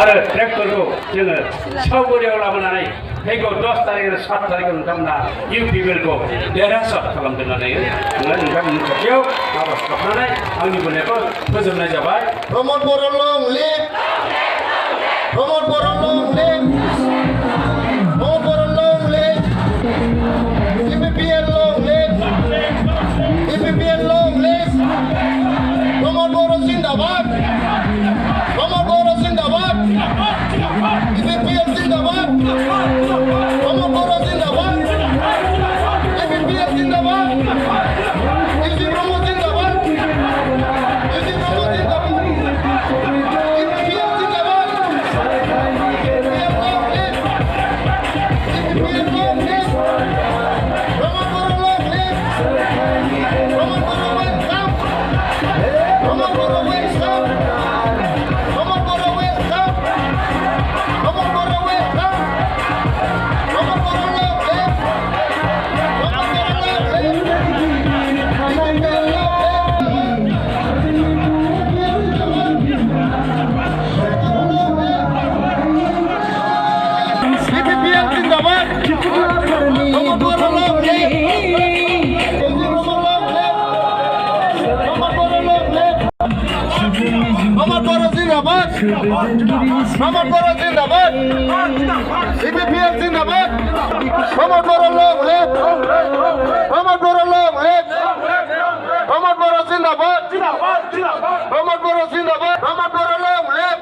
आरो ट्रेक्टरखौ जोङो सावगुरियाव लाबोनानै फैगौ 10 तारिख आरो 7 तारिखआव नोंथांमोना UPPLखौ देरहासार खालामदों होननानै नोंथांमोननि खाथियाव आर'ज गाबनानै आंनि बुंनायखौ फोजोबनाय जाबाय। प्रमोद बर' लं लिभ प्रमोद बर' लं लिभ प्रमोद बर' लं लिभ UPPL लं लिभ UPPL लं लिभ प्रमोद बर' जिंदाबाद प्रमोद बर' जिंदाबाद UPPL जिंदाबाद प्रमोद बर' जिंदाबाद UPPL जिंदाबाद UPPL प्रमोद जिंदाबाद UPPL प्रमोद जिंदाबाद UPPL जिंदाबाद UPPL लं लिभ प्रमोद बर' लं लिभ प्रमोद बर' वेलकाम प्रमोद बर' वेलकाम प्रमोद बर' वेलकाम प्रमोद बर' वेलकाम प्रमोद बर' लं लिभ प्रमोद बर' लं लिभ UPPL लं UPPL जिंदाबाद प्रमोद बर' लं लिभ प्रमोद बर' जिंदाबाद प्रमोद बर' जिंदाबाद UPPL जिंदाबाद प्रमोद बर' लं लिभ प्रमोद बर' लं लिभ प्रमोद बर' जिंदाबाद प्रमोद बर' जिंदाबाद प्रमोद बर' लं लिभ